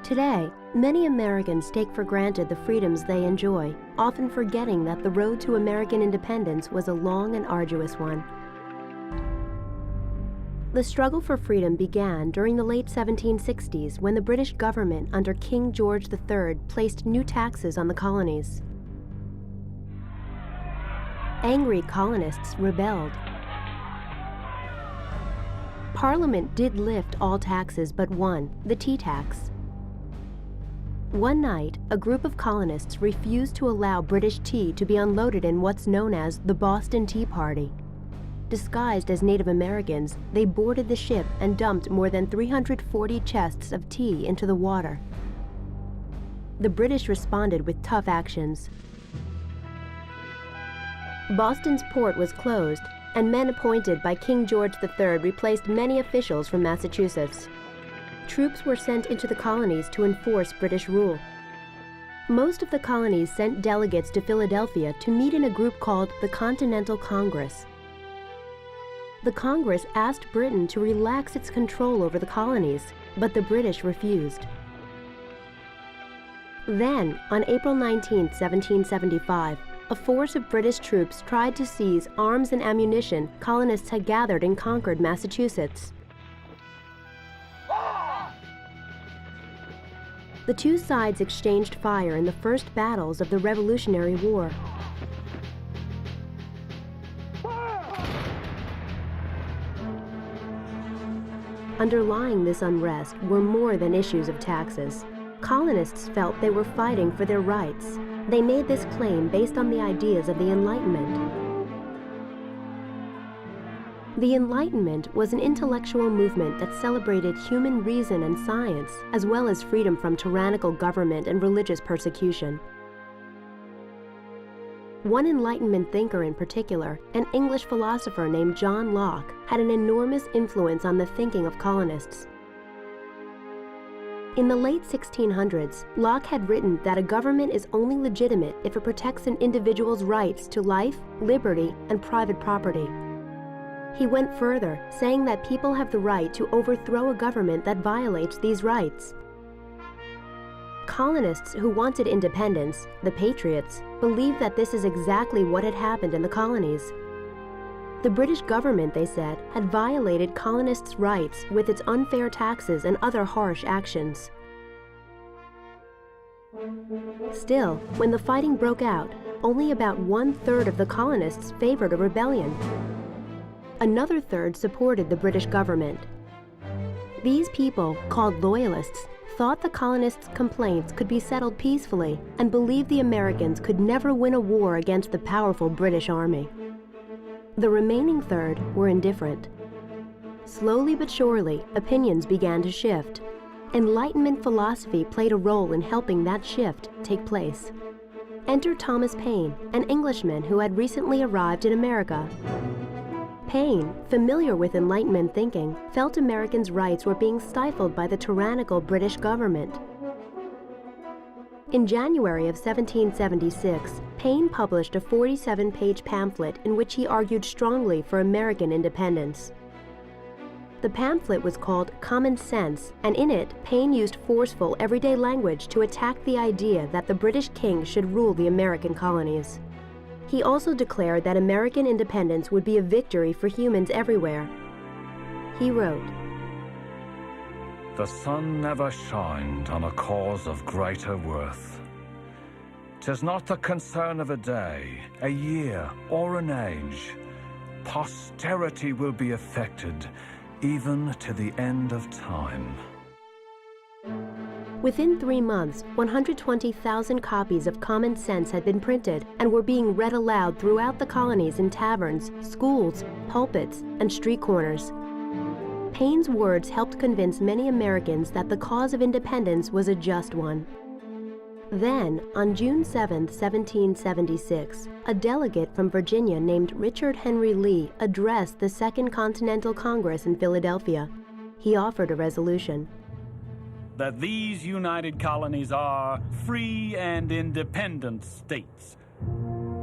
Today, many Americans take for granted the freedoms they enjoy, often forgetting that the road to American independence was a long and arduous one. The struggle for freedom began during the late 1760s when the British government under King George III placed new taxes on the colonies. Angry colonists rebelled. Parliament did lift all taxes but one, the tea tax. One night, a group of colonists refused to allow British tea to be unloaded in what's known as the Boston Tea Party. Disguised as Native Americans, they boarded the ship and dumped more than 340 chests of tea into the water. The British responded with tough actions. Boston's port was closed, and men appointed by King George III replaced many officials from Massachusetts. Troops were sent into the colonies to enforce British rule. Most of the colonies sent delegates to Philadelphia to meet in a group called the Continental Congress. The Congress asked Britain to relax its control over the colonies, but the British refused. Then, on April 19, 1775, a force of British troops tried to seize arms and ammunition colonists had gathered in Concord, Massachusetts. The two sides exchanged fire in the first battles of the Revolutionary War. Underlying this unrest were more than issues of taxes. Colonists felt they were fighting for their rights. They made this claim based on the ideas of the Enlightenment. The Enlightenment was an intellectual movement that celebrated human reason and science, as well as freedom from tyrannical government and religious persecution. One Enlightenment thinker in particular, an English philosopher named John Locke, had an enormous influence on the thinking of colonists. In the late 1600s, Locke had written that a government is only legitimate if it protects an individual's rights to life, liberty, and private property. He went further, saying that people have the right to overthrow a government that violates these rights. Colonists who wanted independence, the Patriots, believed that this is exactly what had happened in the colonies. The British government, they said, had violated colonists' rights with its unfair taxes and other harsh actions. Still, when the fighting broke out, only about 1/3 of the colonists favored a rebellion. Another third supported the British government. These people, called Loyalists, thought the colonists' complaints could be settled peacefully and believed the Americans could never win a war against the powerful British Army. The remaining third were indifferent. Slowly but surely, opinions began to shift. Enlightenment philosophy played a role in helping that shift take place. Enter Thomas Paine, an Englishman who had recently arrived in America. Paine, familiar with Enlightenment thinking, felt Americans' rights were being stifled by the tyrannical British government. In January of 1776, Paine published a 47-page pamphlet in which he argued strongly for American independence. The pamphlet was called Common Sense, and in it, Paine used forceful, everyday language to attack the idea that the British king should rule the American colonies. He also declared that American independence would be a victory for humans everywhere. He wrote, "The sun never shined on a cause of greater worth. 'Tis not the concern of a day, a year, or an age. Posterity will be affected, even to the end of time." Within 3 months, 120,000 copies of Common Sense had been printed and were being read aloud throughout the colonies in taverns, schools, pulpits, and street corners. Paine's words helped convince many Americans that the cause of independence was a just one. Then, on June 7, 1776, a delegate from Virginia named Richard Henry Lee addressed the Second Continental Congress in Philadelphia. He offered a resolution. That these united colonies are free and independent states,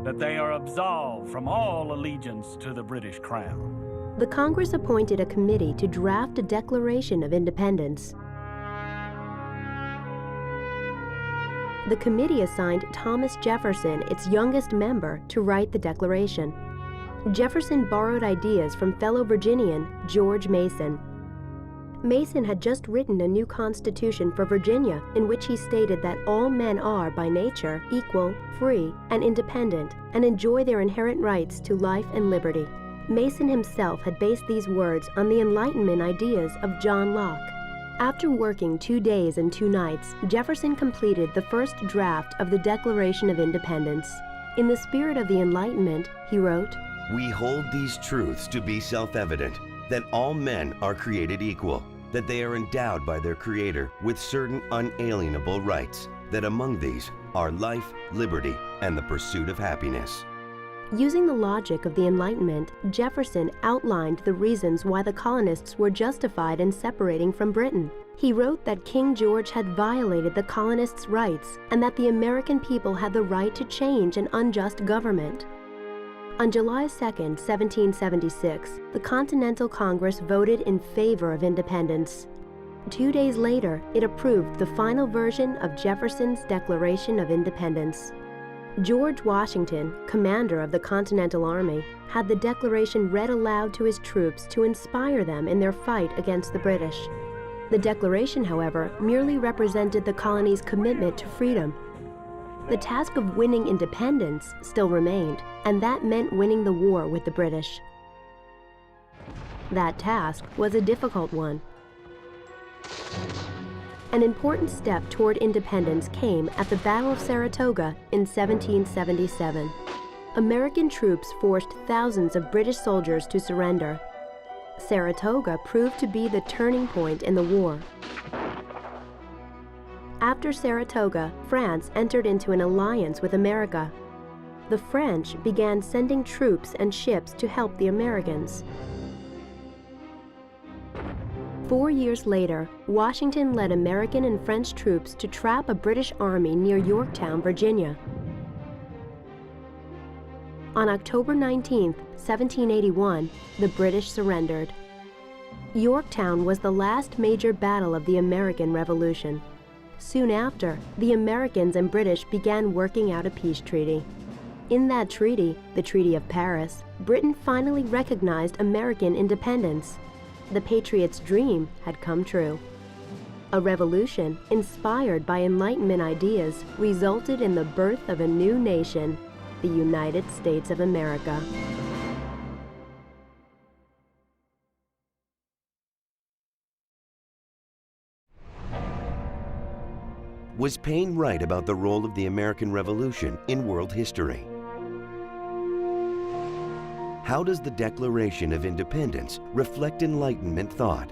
that they are absolved from all allegiance to the British Crown. The Congress appointed a committee to draft a Declaration of Independence. The committee assigned Thomas Jefferson, its youngest member, to write the Declaration. Jefferson borrowed ideas from fellow Virginian George Mason. Mason had just written a new constitution for Virginia in which he stated that all men are, by nature, equal, free, and independent, and enjoy their inherent rights to life and liberty. Mason himself had based these words on the Enlightenment ideas of John Locke. After working 2 days and 2 nights, Jefferson completed the first draft of the Declaration of Independence. In the spirit of the Enlightenment, he wrote, "We hold these truths to be self-evident, that all men are created equal, that they are endowed by their Creator with certain unalienable rights, that among these are life, liberty, and the pursuit of happiness." Using the logic of the Enlightenment, Jefferson outlined the reasons why the colonists were justified in separating from Britain. He wrote that King George had violated the colonists' rights and that the American people had the right to change an unjust government. On July 2, 1776, the Continental Congress voted in favor of independence. 2 days later, it approved the final version of Jefferson's Declaration of Independence. George Washington, commander of the Continental Army, had the Declaration read aloud to his troops to inspire them in their fight against the British. The Declaration, however, merely represented the colony's commitment to freedom. The task of winning independence still remained, and that meant winning the war with the British. That task was a difficult one. An important step toward independence came at the Battle of Saratoga in 1777. American troops forced thousands of British soldiers to surrender. Saratoga proved to be the turning point in the war. After Saratoga, France entered into an alliance with America. The French began sending troops and ships to help the Americans. 4 years later, Washington led American and French troops to trap a British army near Yorktown, Virginia. On October 19, 1781, the British surrendered. Yorktown was the last major battle of the American Revolution. Soon after, the Americans and British began working out a peace treaty. In that treaty, the Treaty of Paris, Britain finally recognized American independence. The Patriots' dream had come true. A revolution inspired by Enlightenment ideas resulted in the birth of a new nation, the United States of America. Was Paine right about the role of the American Revolution in world history? How does the Declaration of Independence reflect Enlightenment thought?